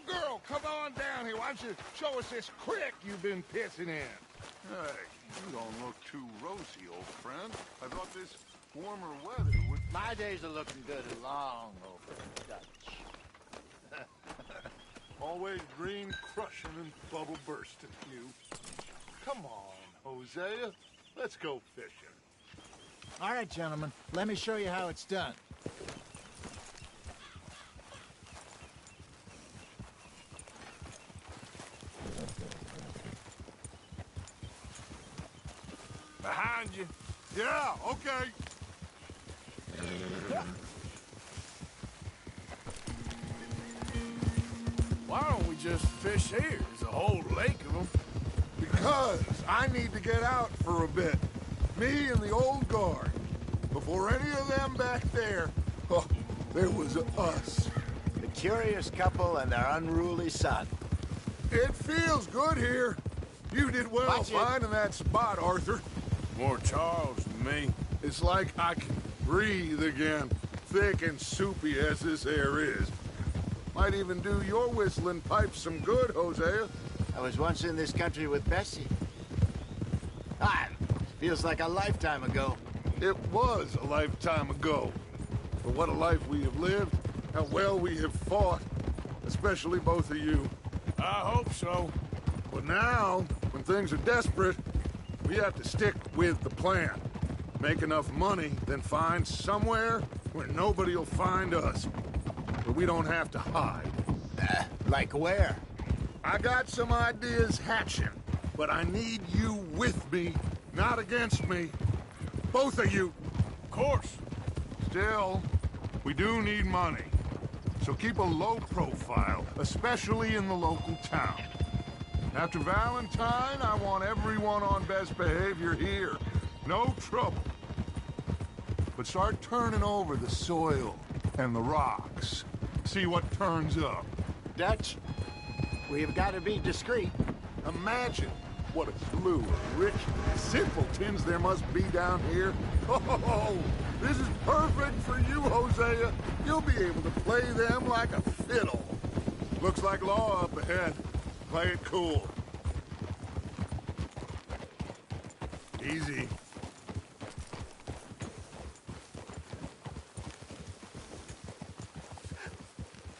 girl, come on down here. Why don't you show us this creek you've been pissing in? Hey, you don't look too rosy, old friend. I thought this warmer weather would... My days are looking good long over Dutch. Always green crushing and bubble bursting, you. Come on, Hosea. Let's go fishing. All right, gentlemen. Let me show you how it's done. Behind you. Yeah, okay. Why don't we just fish here? There's a whole lake of them. Because I need to get out for a bit. Me and the old guard. Before any of them back there, oh, there was us. The curious couple and their unruly son. It feels good here. You did well Watch it. finding that spot, Arthur. More Charles than me. It's like I can breathe again, thick and soupy as this air is. Might even do your whistling pipes some good, Hosea. I was once in this country with Bessie. Feels like a lifetime ago. It was a lifetime ago. But what a life we have lived, how well we have fought, especially both of you. I hope so. But now, when things are desperate, we have to stick with the plan. Make enough money, then find somewhere where nobody will find us. Where we don't have to hide. Like where? I got some ideas hatching, but I need you with me, not against me. Both of you. Of course. Still, we do need money. So keep a low profile, especially in the local town. After Valentine, I want everyone on best behavior here. No trouble. But start turning over the soil and the rocks. See what turns up. Dutch, we've got to be discreet. Imagine what a slew of rich simpletons there must be down here. Oh, this is perfect for you, Hosea. You'll be able to play them like a fiddle. Looks like law up ahead. Play it cool. Easy.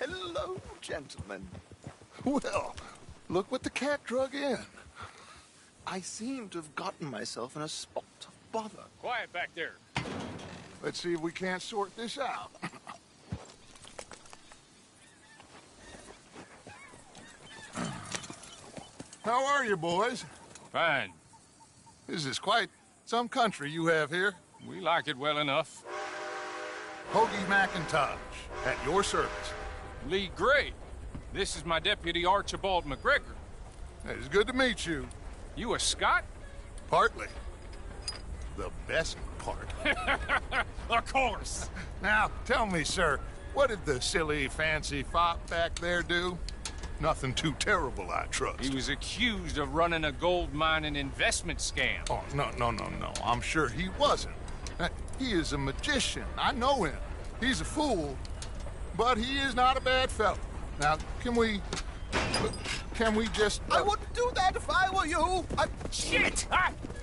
Hello, gentlemen. Well, look what the cat drug in. I seem to have gotten myself in a spot of bother. Quiet back there. Let's see if we can't sort this out. How are you, boys? Fine. This is quite some country you have here. We like it well enough. Hoagie McIntosh, at your service. Lee Gray. This is my deputy Archibald McGregor. It's good to meet you. You a Scot? Partly. The best part. Of course. Now, tell me, sir, what did the silly, fancy fop back there do? Nothing too terrible, I trust. He was accused of running a gold mining investment scam. Oh, no. I'm sure he wasn't. He is a magician. I know him. He's a fool, but he is not a bad fellow. Now, can we just... I wouldn't do that if I were you. Shit!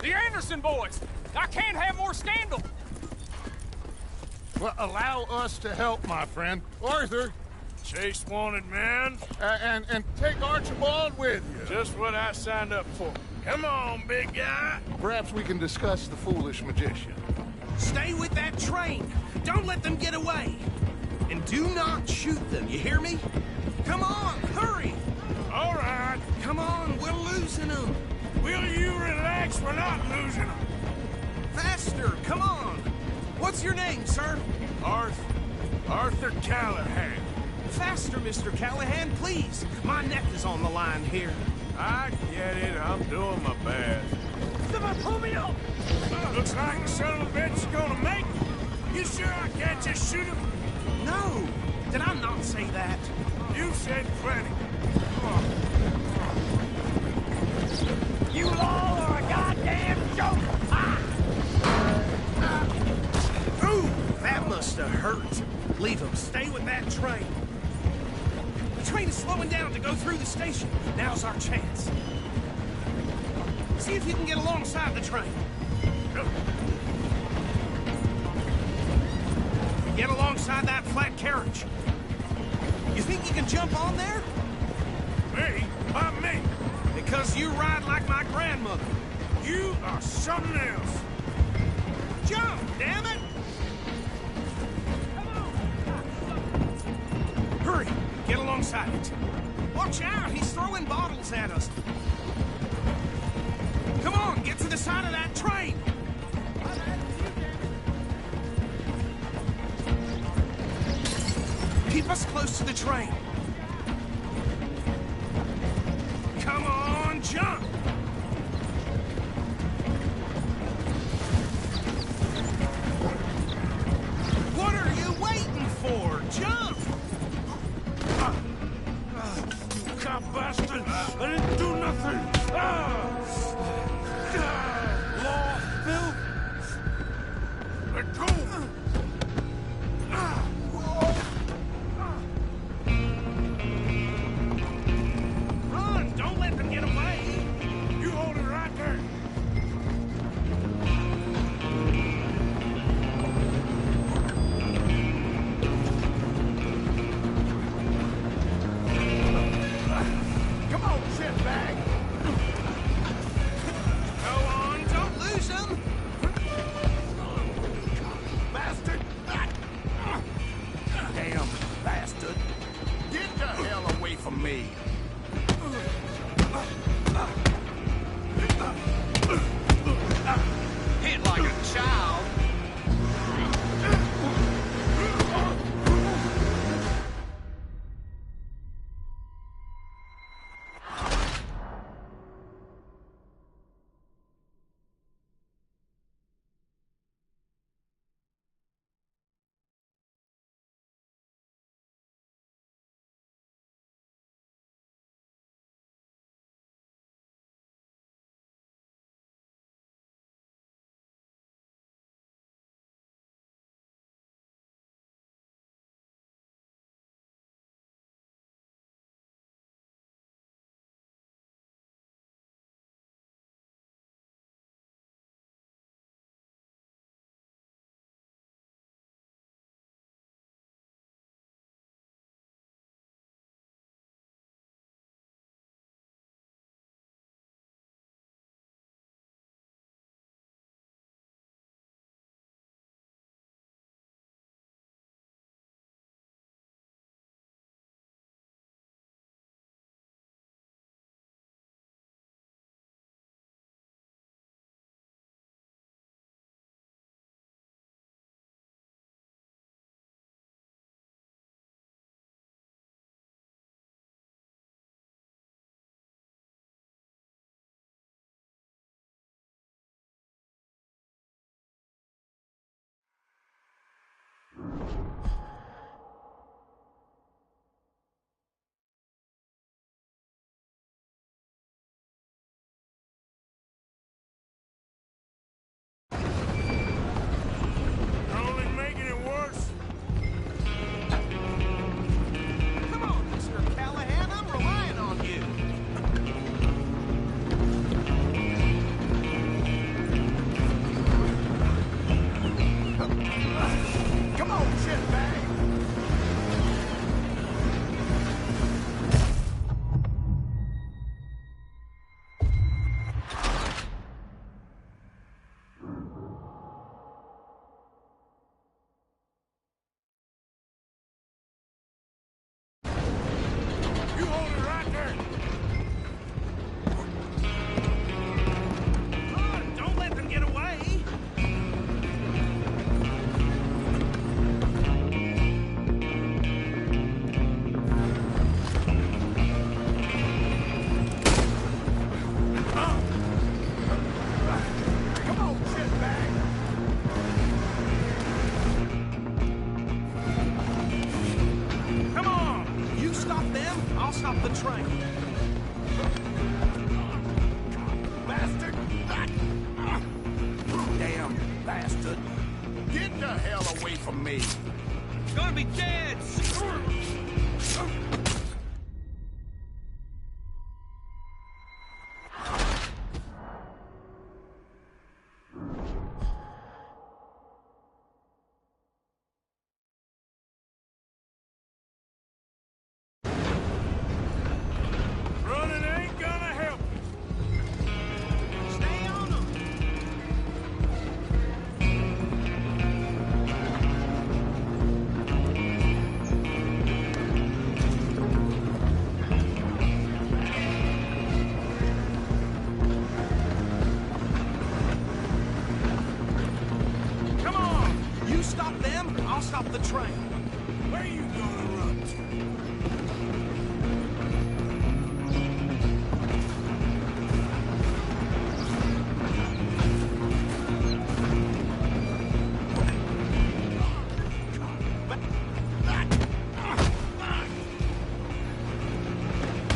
The Anderson boys! I can't have more scandal! Well, allow us to help, my friend. Arthur, Chase wanted man. and take Archibald with you. Just what I signed up for. Come on, big guy. Perhaps we can discuss the foolish magician. Stay with that train. Don't let them get away. And do not shoot them, you hear me? Come on, hurry! All right. Come on, we're losing them. Will you relax? We're not losing them. Faster, come on. What's your name, sir? Arthur Callahan. Faster, Mr. Callahan, please. My neck is on the line here. I get it. I'm doing my best. Looks like the son of a bitch is gonna make it. You sure I can't just shoot him? No, did I not say that? You said plenty. You all are a goddamn joke! Ooh, that must have hurt. Leave him. Stay with that train. The train is slowing down to station. Now's our chance. See if you can get alongside the train. Get alongside that flat carriage. You think you can jump on there? Me? Why me? Because you ride like my grandmother. You are something else. Jump, damn it! Hurry, get alongside it. Watch out, he's throwing bottles at us. Come on, get to the side of that train. Keep us close to the train. Come on, jump! What are you waiting for? Jump! You cop bastard! I didn't do nothing! Law, Bill! Let go! Run! Don't let them get away! You hold it right there! Come on, shitbag! Go on, don't lose them! Bastard! Damn bastard! Get the hell away from me! Hit like a child! You're only making it worse. Come on, Mr. Callahan, I'm relying on you. Come on, shitbag! You hold it right there! Run! Don't let them get away! Come on, shitbag! Come on! You stop them, I'll stop the train. Bastard! Damn bastard! Get the hell away from me! Gonna be dead soon! the train. Where you gonna run to?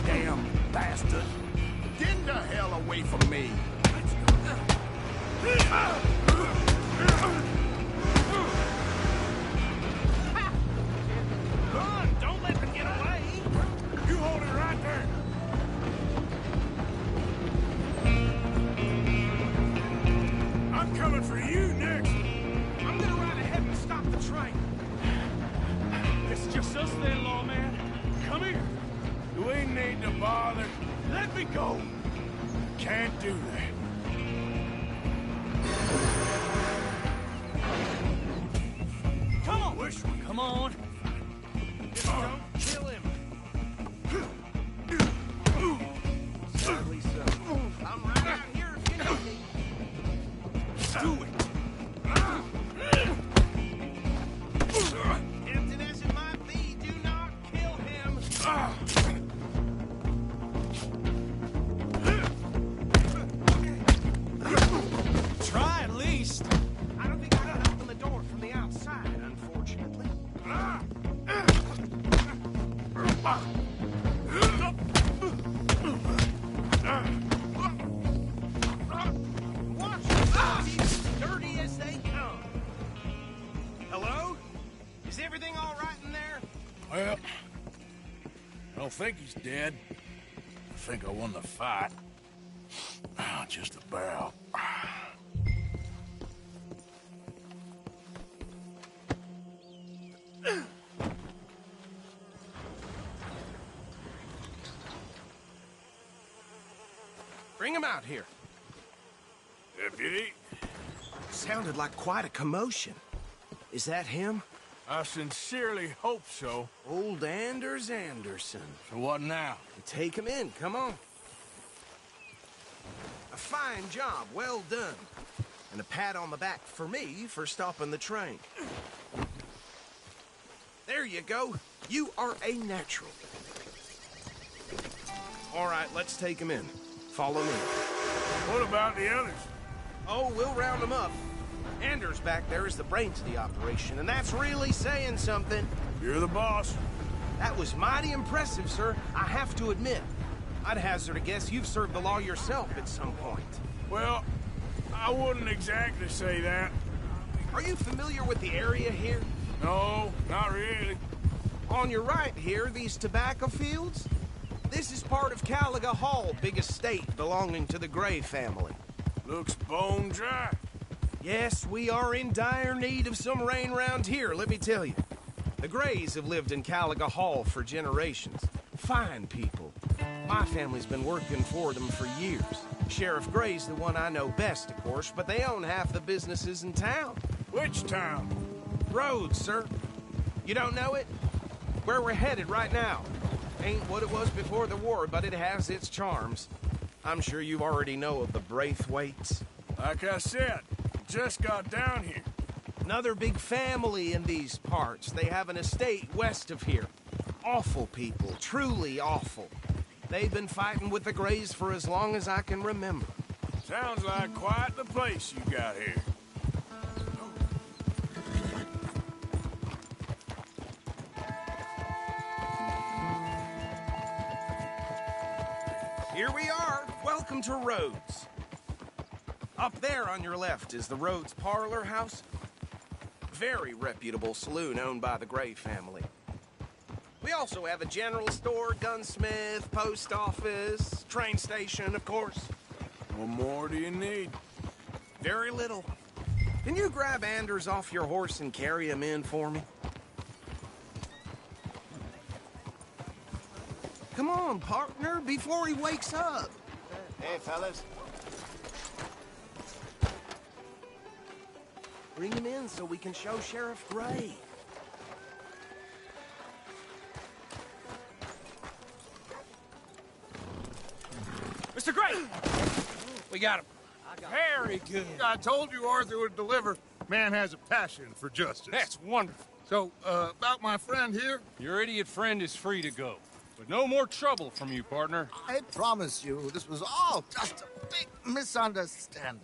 Damn bastard. Get the hell away from me. Run! Don't let them get away! You hold it right there. I'm coming for you next. I'm gonna ride ahead and stop the train. It's just us then, lawman. Come here. You ain't need to bother. Let me go. Can't do that. Come on. Come on. Just don't kill him. Sadly so. I'm right out here if you need me. Do it. Tempting as it might be, do not kill him. Try at least. I don't think I can open the door from the outside, unfortunately. Watch yourself, dirty as they come. Hello? Is everything all right in there? Well, I don't think he's dead. I think I won the fight. Just about. Bring him out here. Deputy, Sounded like quite a commotion. Is that him? I sincerely hope so. Old Anders Anderson. So what now? Take him in, come on. A fine job, well done. And a pat on the back for me for stopping the train. There you go. You are a natural. All right, let's take him in. Follow me. What about the others? Oh, we'll round them up. Anders back there is the brains of the operation, and that's really saying something. You're the boss. That was mighty impressive, sir. I have to admit. I'd hazard a guess you've served the law yourself at some point. Well, I wouldn't exactly say that. Are you familiar with the area here? No, not really. On your right here, these tobacco fields? This is part of Caliga Hall, big estate belonging to the Gray family. Looks bone dry. Yes, we are in dire need of some rain round here, let me tell you. The Grays have lived in Caliga Hall for generations. Fine people. My family's been working for them for years. Sheriff Gray's the one I know best, of course, but they own half the businesses in town. Which town? Rhodes, sir. You don't know it? Where we're headed right now. Ain't what it was before the war, but it has its charms. I'm sure you already know of the Braithwaites. Like I said, just got down here. Another big family in these parts. They have an estate west of here. Awful people, truly awful. They've been fighting with the Grays for as long as I can remember. Sounds like quite the place you got here. Here we are. Welcome to Rhodes. Up there on your left is the Rhodes Parlor House. Very reputable saloon owned by the Gray family. We also have a general store, gunsmith, post office, train station, of course. What more do you need? Very little. Can you grab Anders off your horse and carry him in for me? Come on, partner, before he wakes up. Hey, fellas. Bring him in so we can show Sheriff Gray. Mr. Gray! We got him. Very good. I told you Arthur would deliver. Man has a passion for justice. That's wonderful. So, about my friend here? Your idiot friend is free to go. But no more trouble from you, partner. I promise you, this was all just a big misunderstanding.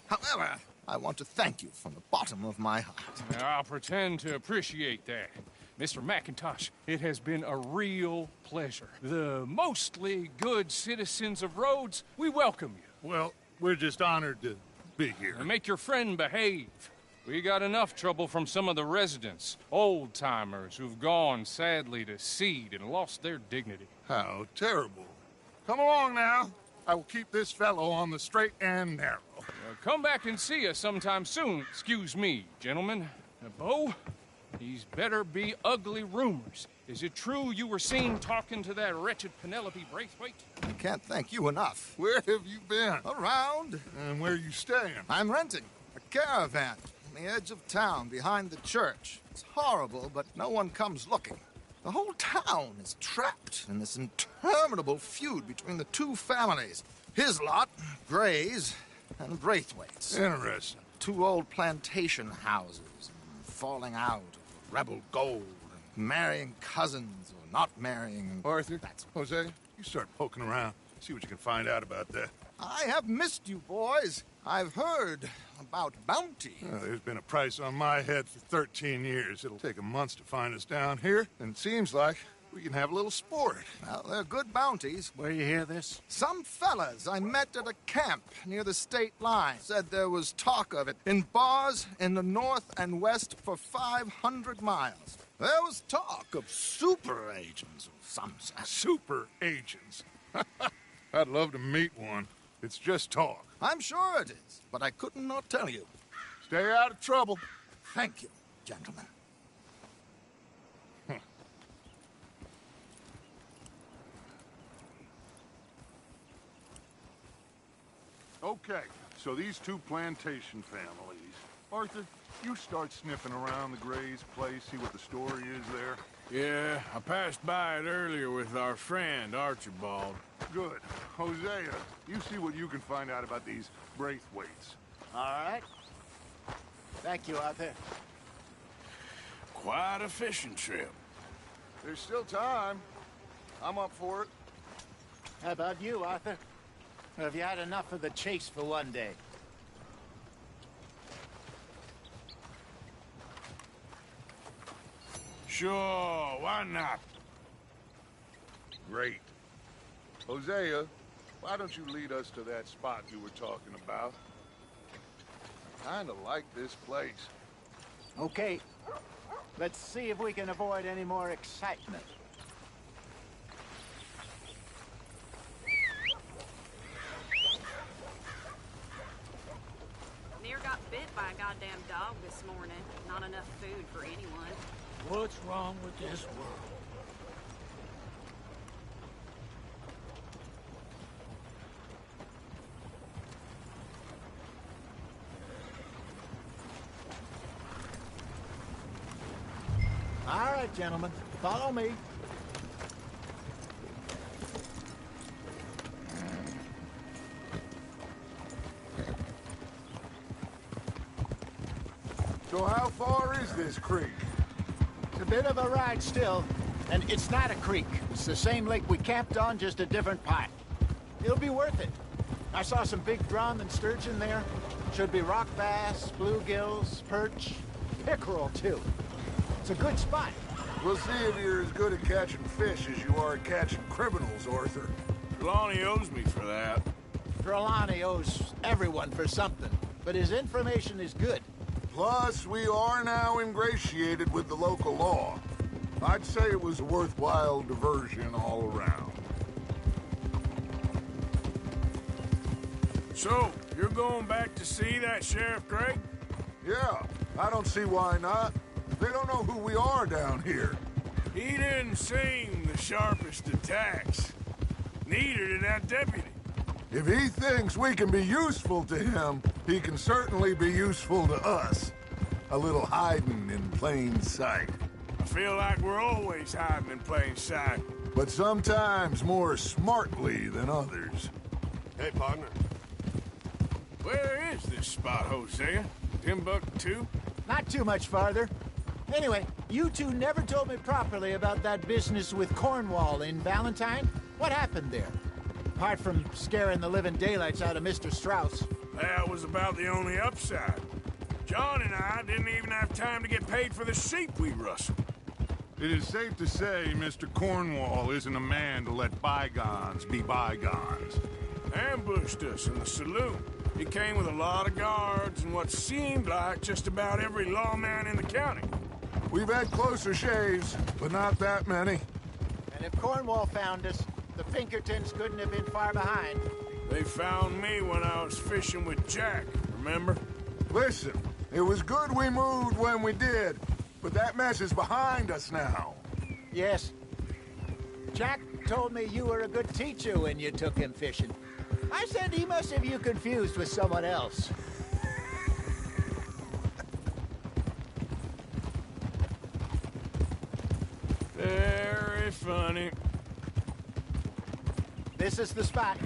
However, I want to thank you from the bottom of my heart. Now, I'll pretend to appreciate that. Mr. McIntosh, it has been a real pleasure. The mostly good citizens of Rhodes, we welcome you. Well, we're just honored to be here. And make your friend behave. We got enough trouble from some of the residents, old-timers who've gone, sadly, to seed and lost their dignity. How terrible. Come along now. I will keep this fellow on the straight and narrow. Come back and see us sometime soon. Excuse me, gentlemen. Bo, these better be ugly rumors. Is it true you were seen talking to that wretched Penelope Braithwaite? I can't thank you enough. Where have you been? Around. And where are you staying? I'm renting a caravan on the edge of town behind the church. It's horrible, but no one comes looking. The whole town is trapped in this interminable feud between the two families. His lot, Gray's, and Braithwaite's. Interesting. Two old plantation houses, falling out of rebel gold, and marrying cousins or not marrying. Arthur, That's Jose, you start poking around. See what you can find out about that. I have missed you, boys. I've heard about bounty. There's been a price on my head for 13 years. It'll take a month to find us down here, and it seems like we can have a little sport. Well, they're good bounties. Where you hear this? Some fellas I met at a camp near the state line said there was talk of it in bars in the north and west for 500 miles. There was talk of super agents of some sort. Super agents. I'd love to meet one. It's just talk. I'm sure it is, but I couldn't not tell you. Stay out of trouble. Thank you, gentlemen. Okay, so these two plantation families. Arthur, you start sniffing around the Gray's place, see what the story is there. Yeah, I passed by it earlier with our friend, Archibald. Good. Hosea, you see what you can find out about these Braithwaites. All right. Thank you, Arthur. Quite a fishing trip. There's still time. I'm up for it. How about you, Arthur? Or have you had enough of the chase for one day? Sure, why not? Great. Hosea, why don't you lead us to that spot you were talking about? I kinda like this place. Okay. Let's see if we can avoid any more excitement. Near got bit by a goddamn dog this morning. Not enough food for anyone. What's wrong with this world? All right, gentlemen. Follow me. So how far is this creek? It's a bit of a ride still, and it's not a creek. It's the same lake we camped on, just a different part. It'll be worth it. I saw some big drum and sturgeon there. Should be rock bass, bluegills, perch, pickerel too. It's a good spot. We'll see if you're as good at catching fish as you are at catching criminals, Arthur. Trelawney owes me for that. Trelawney owes everyone for something, but his information is good. Plus, we are now ingratiated with the local law. I'd say it was a worthwhile diversion all around. So, you're going back to see that Sheriff Craig? Yeah, I don't see why not. They don't know who we are down here. He didn't seem the sharpest attacks. Neither did that deputy. If he thinks we can be useful to him, he can certainly be useful to us. A little hiding in plain sight. I feel like we're always hiding in plain sight. But sometimes more smartly than others. Hey, partner. Where is this spot, Hosea? Timbuktu? Not too much farther. Anyway, you two never told me properly about that business with Cornwall in Valentine. What happened there? Apart from scaring the living daylights out of Mr. Strauss. That was about the only upside. John and I didn't even have time to get paid for the sheep we rustled. It is safe to say Mr. Cornwall isn't a man to let bygones be bygones. Ambushed us in the saloon. He came with a lot of guards and what seemed like just about every lawman in the county. We've had closer shaves, but not that many. And if Cornwall found us, the Pinkertons couldn't have been far behind. They found me when I was fishing with Jack, remember? Listen, it was good we moved when we did, but that mess is behind us now. Yes. Jack told me you were a good teacher when you took him fishing. I said he must have you confused with someone else. Very funny. This is the spot.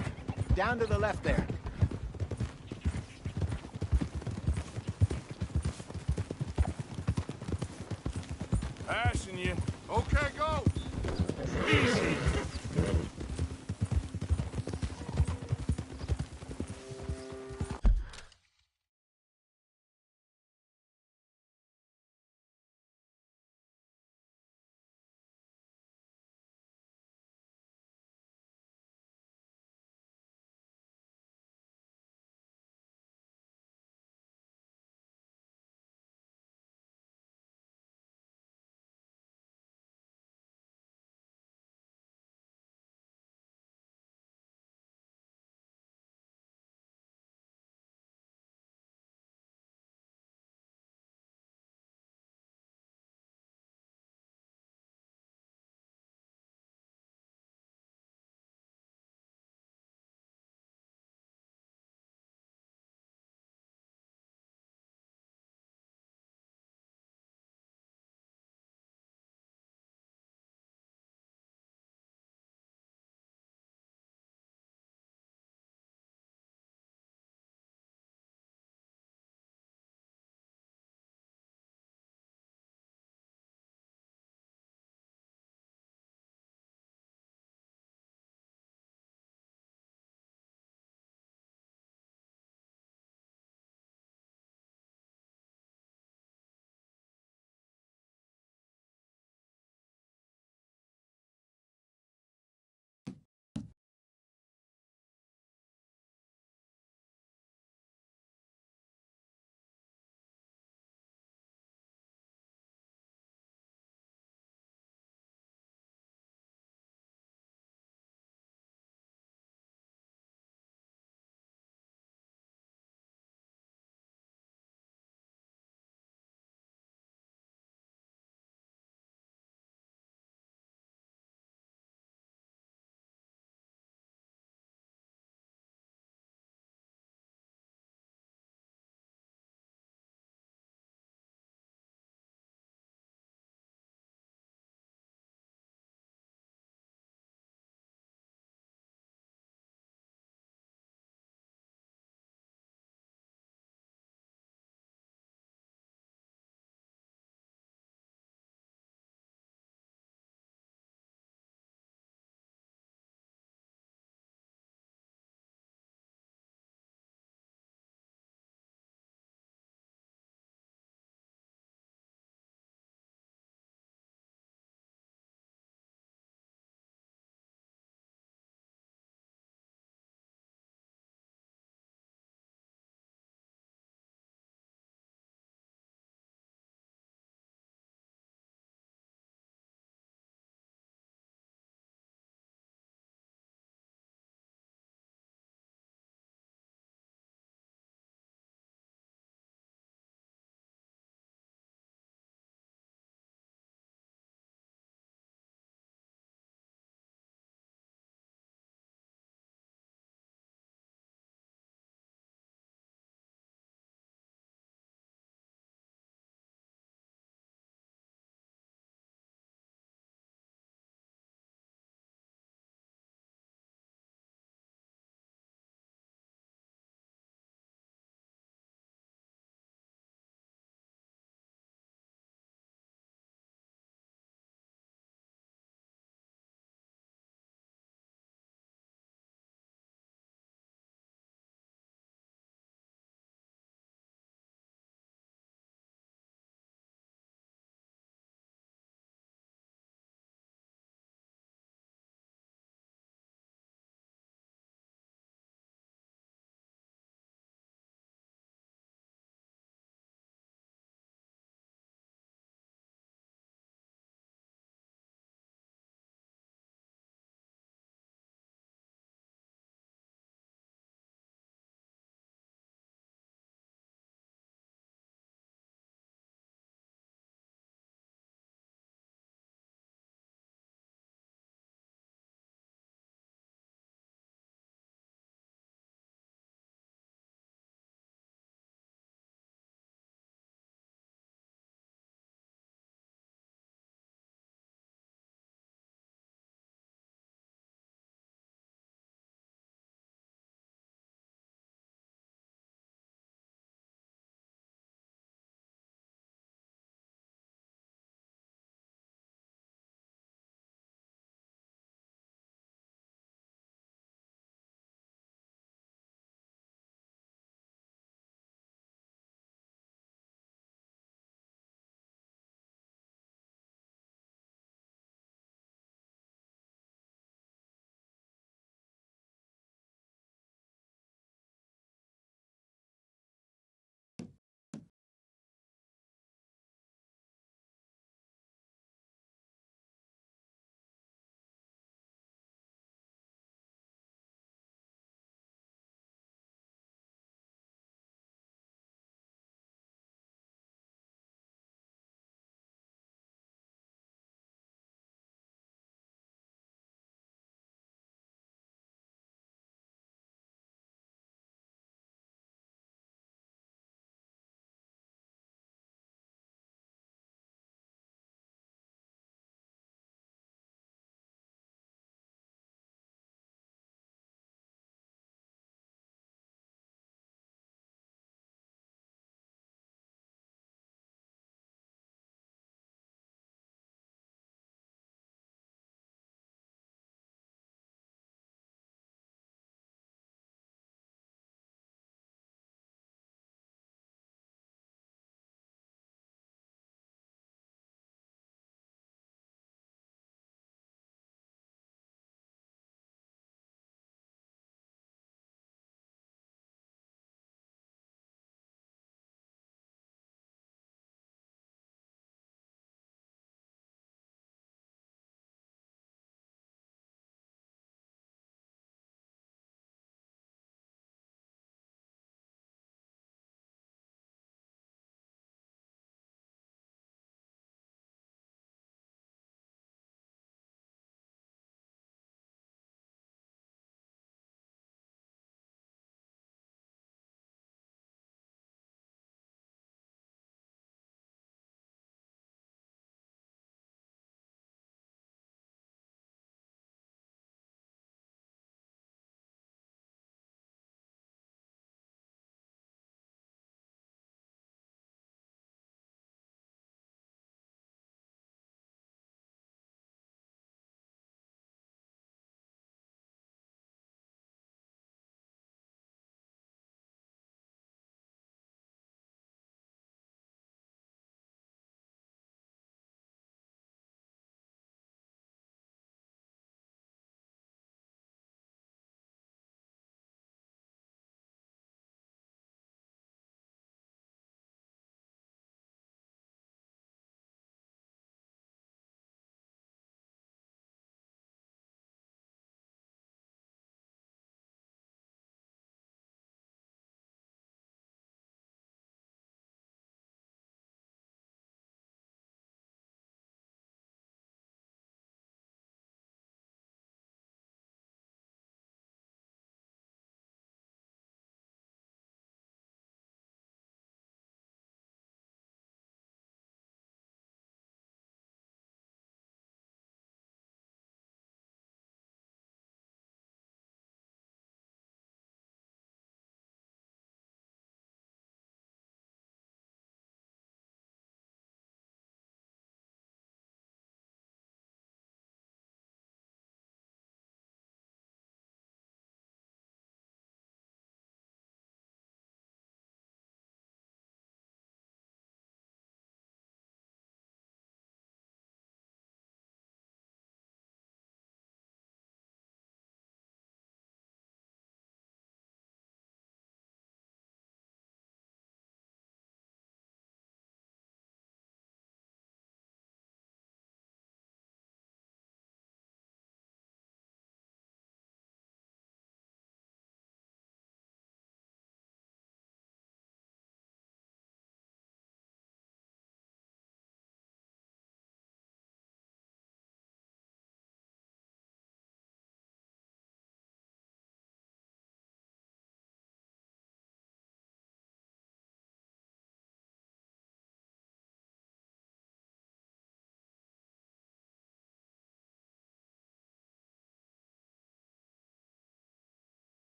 Down to the left there. Passing you. Okay, go! Easy.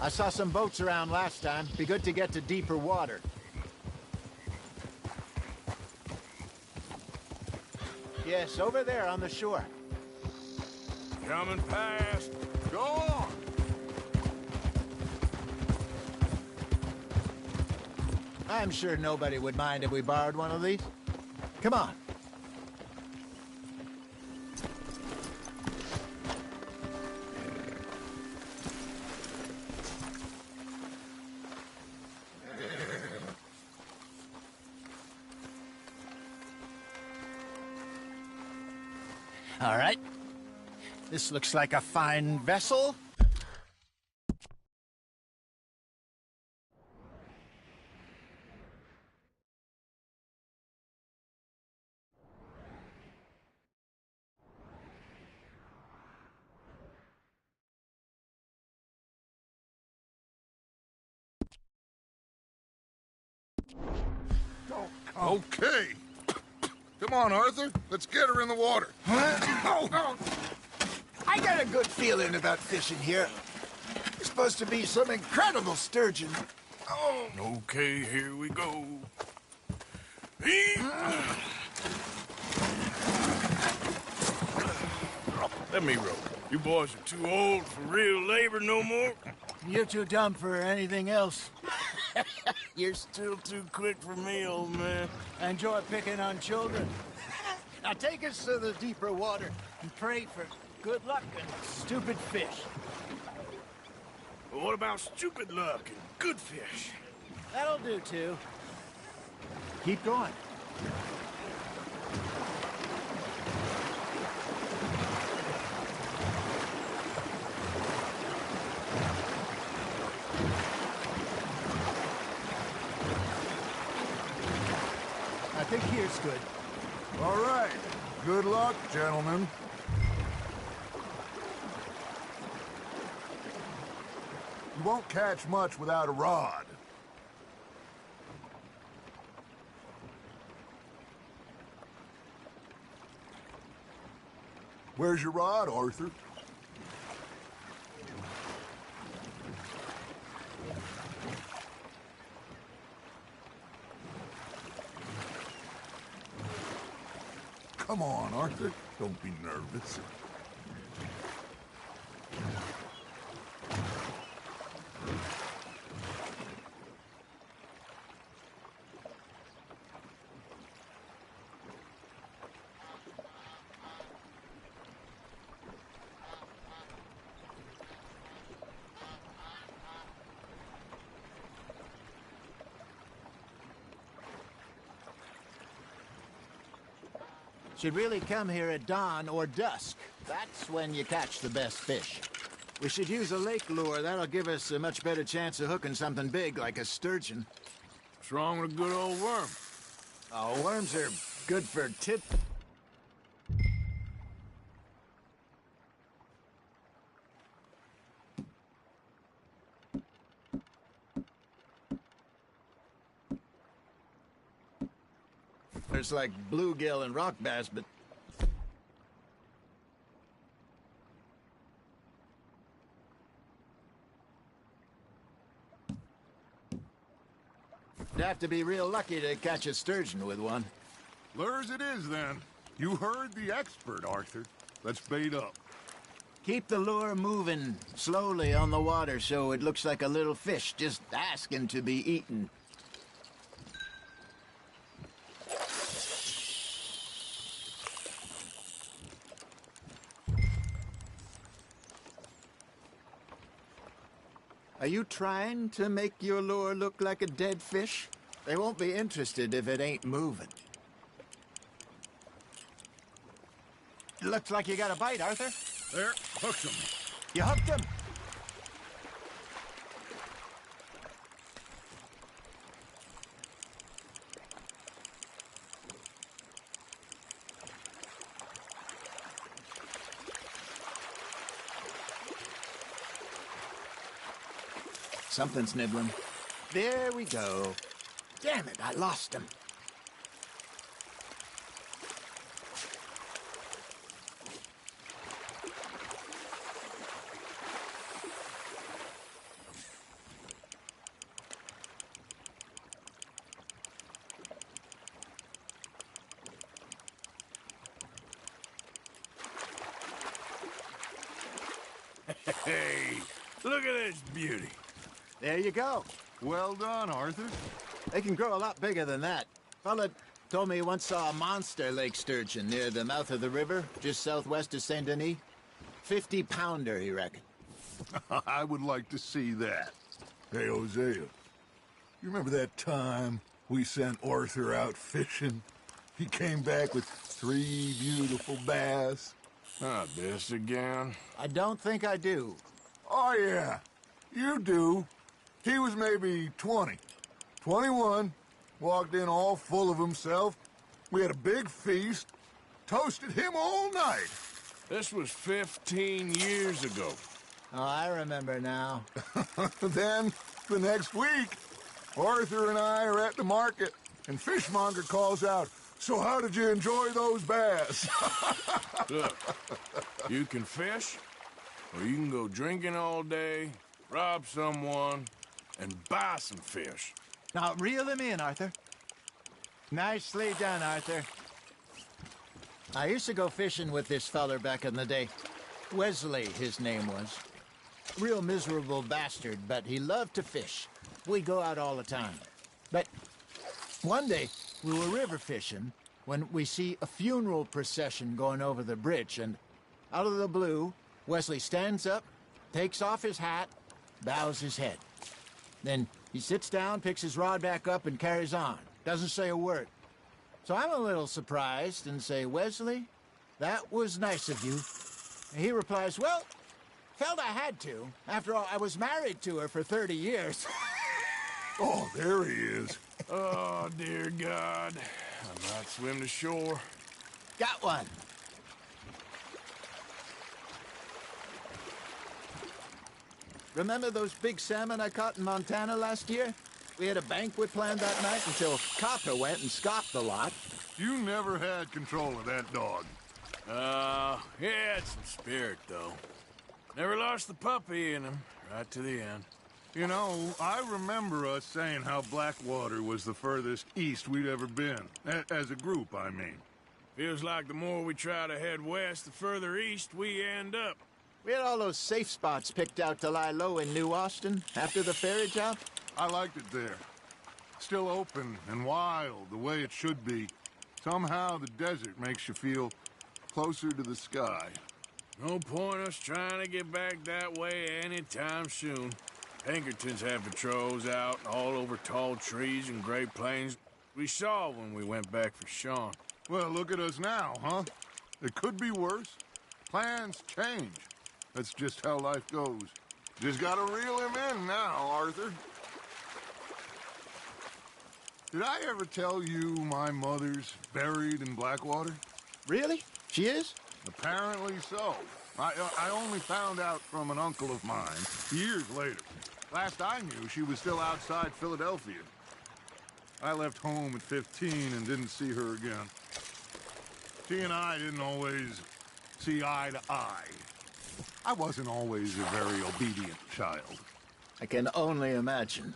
I saw some boats around last time. Be good to get to deeper water. Yes, over there on the shore. Coming past. Go on! I'm sure nobody would mind if we borrowed one of these. Come on. All right. This looks like a fine vessel. Okay. Come on, Arthur. Let's get her in the water. I got a good feeling about fishing here. It's supposed to be some incredible sturgeon. Oh. Okay, here we go. Let me row. You boys are too old for real labor no more. You're too dumb for anything else. You're still too quick for me, old man. I enjoy picking on children. Now take us to the deeper water and pray for good luck and stupid fish. Well, what about stupid luck and good fish? That'll do, too. Keep going. I think here's good. All right. Good luck, gentlemen. You won't catch much without a rod. Where's your rod, Arthur? Come on, Arthur. Don't be nervous. Should really come here at dawn or dusk. That's when you catch the best fish. We should use a lake lure. That'll give us a much better chance of hooking something big like a sturgeon. What's wrong with a good old worm? Oh, worms are good for tit. There's like bluegill and rock bass, but you'd have to be real lucky to catch a sturgeon with one. Lures it is, then. You heard the expert, Arthur. Let's bait up. Keep the lure moving slowly on the water so it looks like a little fish just asking to be eaten. Are you trying to make your lure look like a dead fish? They won't be interested if it ain't moving. Looks like you got a bite, Arthur. There, hooked him. You hooked him. Something's nibbling. There we go. Damn it, I lost him. Hey, look at this beauty. There you go. Well done, Arthur. They can grow a lot bigger than that. Fella told me he once saw a monster lake sturgeon near the mouth of the river, just southwest of Saint Denis. 50-pounder, he reckoned. I would like to see that. Hey, Hosea, you remember that time we sent Arthur out fishing? He came back with 3 beautiful bass. Not this again. I don't think I do. Oh, yeah, you do. He was maybe 20, 21, walked in all full of himself. We had a big feast, toasted him all night. This was 15 years ago. Oh, I remember now. Then, the next week, Arthur and I are at the market, and Fishmonger calls out, "So how did you enjoy those bass?" Look, you can fish, or you can go drinking all day, rob someone, and buy some fish. Now, reel him in, Arthur. Nicely done, Arthur. I used to go fishing with this feller back in the day. Wesley, his name was. Real miserable bastard, but he loved to fish. We'd go out all the time. But one day, we were river fishing when we see a funeral procession going over the bridge, and out of the blue, Wesley stands up, takes off his hat, bows his head. Then he sits down, picks his rod back up, and carries on. Doesn't say a word. So I'm a little surprised and say, "Wesley, that was nice of you." And he replies, "Well, felt I had to. After all, I was married to her for 30 years. Oh, there he is. Oh, dear God. I might swim to shore. Got one. Remember those big salmon I caught in Montana last year? We had a banquet planned that night until Copper went and scoffed the lot. You never had control of that dog. He had some spirit, though. Never lost the puppy in him, right to the end. You know, I remember us saying how Blackwater was the furthest east we'd ever been. As a group, I mean. Feels like the more we try to head west, the further east we end up. We had all those safe spots picked out to lie low in New Austin after the ferry job. I liked it there. Still open and wild, the way it should be. Somehow the desert makes you feel closer to the sky. No point us trying to get back that way anytime soon. Pinkertons have patrols out all over tall trees and Great Plains. We saw when we went back for Sean. Well, look at us now, huh? It could be worse. Plans change. That's just how life goes. Just gotta reel him in now, Arthur. Did I ever tell you my mother's buried in Blackwater? Really? She is? Apparently so. I only found out from an uncle of mine years later. Last I knew, she was still outside Philadelphia. I left home at 15 and didn't see her again. She and I didn't always see eye to eye. I wasn't always a very obedient child. I can only imagine.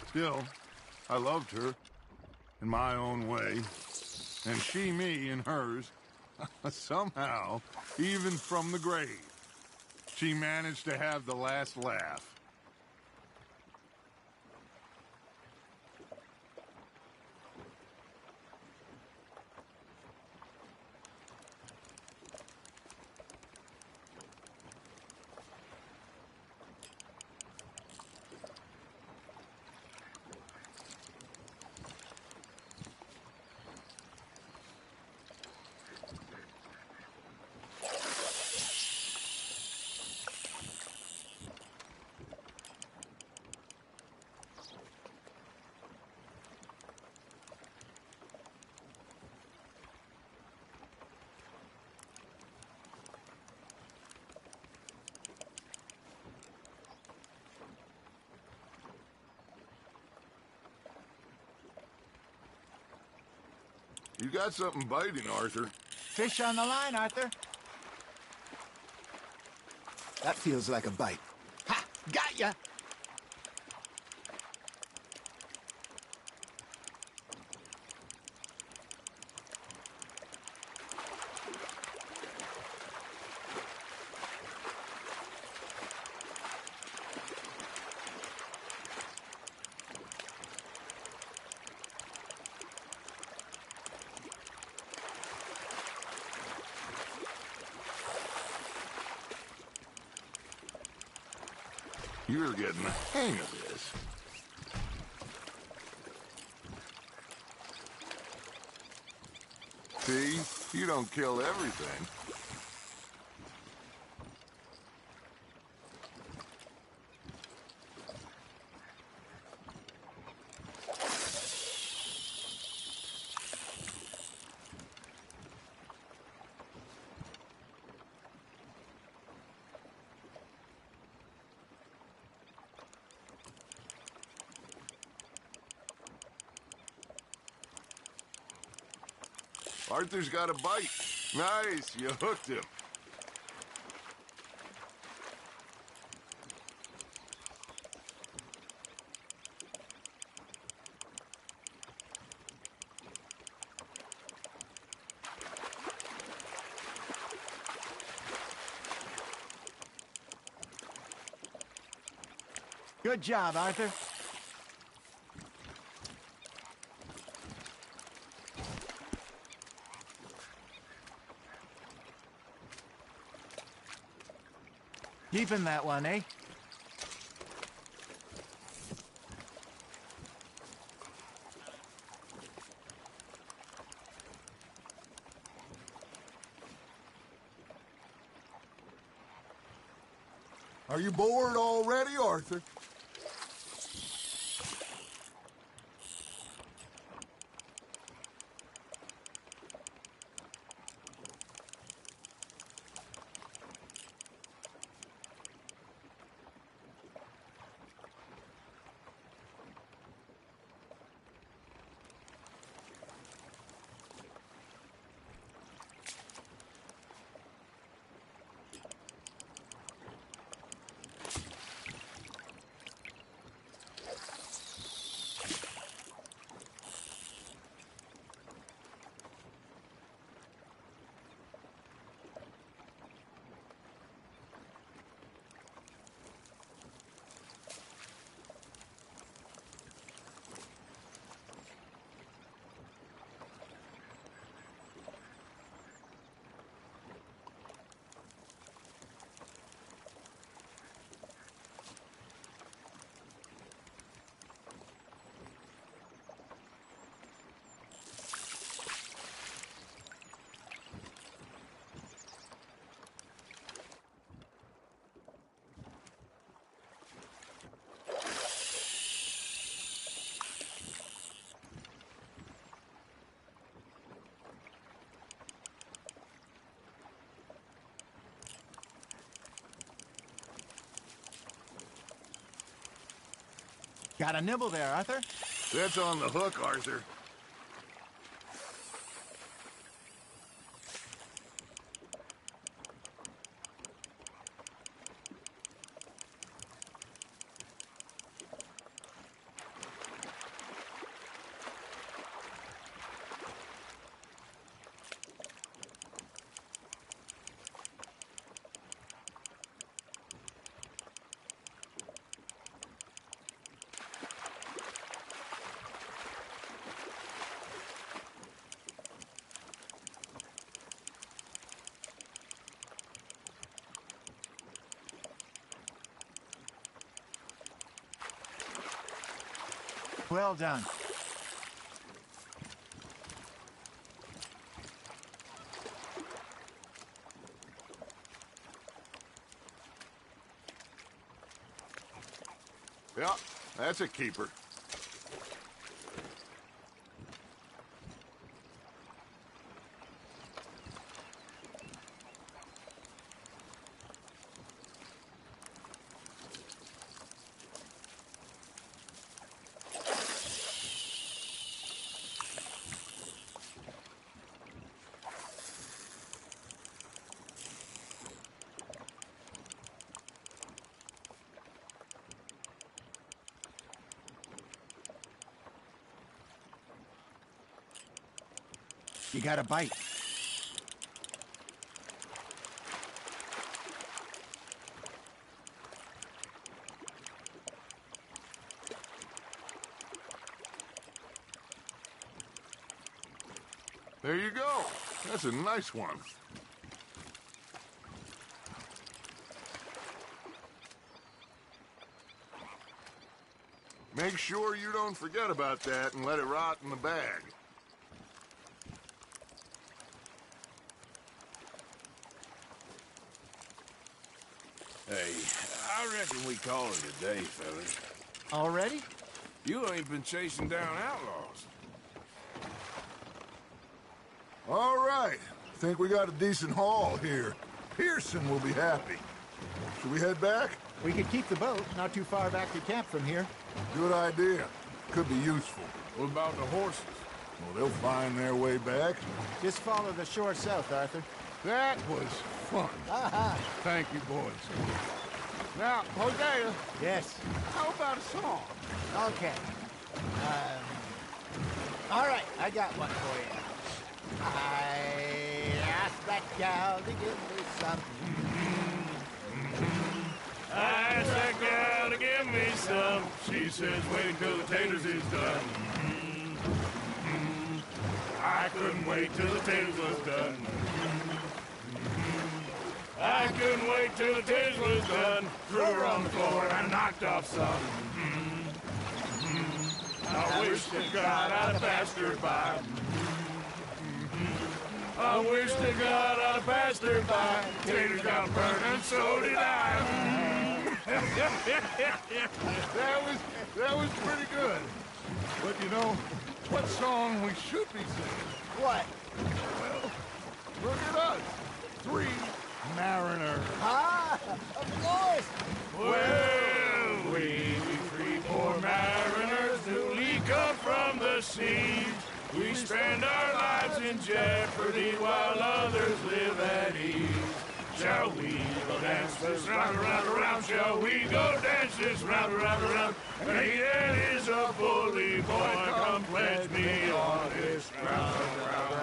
Still, I loved her in my own way, and she me in hers. Somehow, even from the grave, she managed to have the last laugh. You got something biting, Arthur. Fish on the line, Arthur. That feels like a bite. Ha! Got ya! You're getting the hang of this. See? You don't kill everything. Arthur's got a bite. Nice, you hooked him. Good job, Arthur. Keeping that one, eh? Are you bored already, Arthur? Got a nibble there, Arthur. That's on the hook, Arthur. Well done. Yeah, that's a keeper. You got a bite. There you go. That's a nice one. Make sure you don't forget about that and let it rot in the bag. Hey, I reckon we call it a day, fellas. Already? You ain't been chasing down outlaws. All right. Think we got a decent haul here. Pearson will be happy. Should we head back? We could keep the boat not too far back to camp from here. Good idea. Could be useful. What about the horses? Well, they'll find their way back. Just follow the shore south, Arthur. That was fun. Thank you, boys. Now, Hosea, Yes. how about a song? Okay. All right, I got one for you. I asked that gal to give me some. I asked that gal to give me some. She says, wait till the taters is done. I couldn't wait till the taters was done. I couldn't wait till the taters was done. Threw her on the floor and I knocked off some. I wish to God I'd have passed her by. I wish to God I'd have passed her by. Taters got burned and so did I. That was pretty good. But you know, what song we should be singing? What? Well, look at us. 3 mariners. Ah, of course. Well, we three poor mariners newly come from the seas. We spend our lives in jeopardy while others live at ease. Shall we go dance this round, around, around? Shall we go dance this round, around, around? And he that is a bully boy, come pledge me on this ground, round.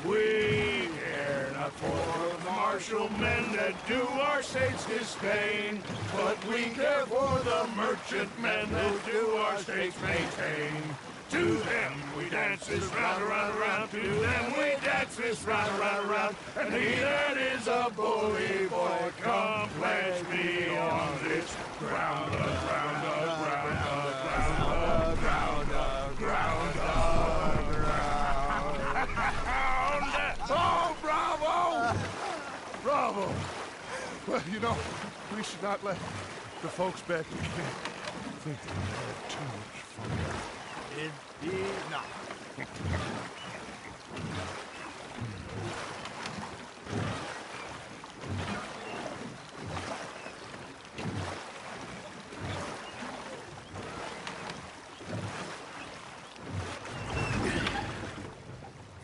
We care not for the martial men that do our state's disdain, but we care for the merchant men that do our state's maintain. To them we dance this round, around, around. To them we dance this round, around, around. And he that is a bully boy, come pledge me on this ground, ground, ground, ground, ground, ground, ground. Oh, bravo! Bravo! Well, you know, we should not let the folks back in camp think that we had too much fun. Indeed not.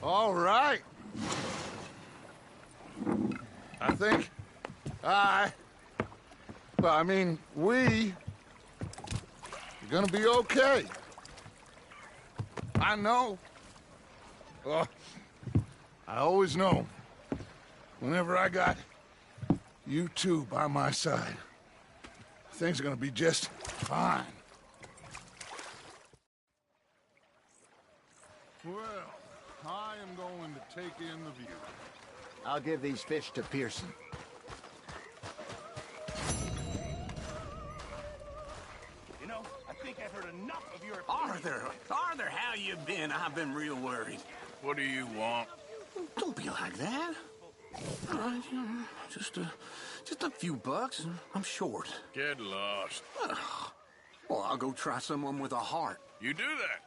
All right. I think we are gonna be okay. I know. I always know. Whenever I got you two by my side, things are gonna be just fine. Well, I am going to take in the view. I'll give these fish to Pearson. You know, I think I've heard enough of your... Arthur, how you been? I've been real worried. What do you want? Don't be like that. All right, just a few bucks. I'm short. Get lost. Well, I'll go try someone with a heart. You do that.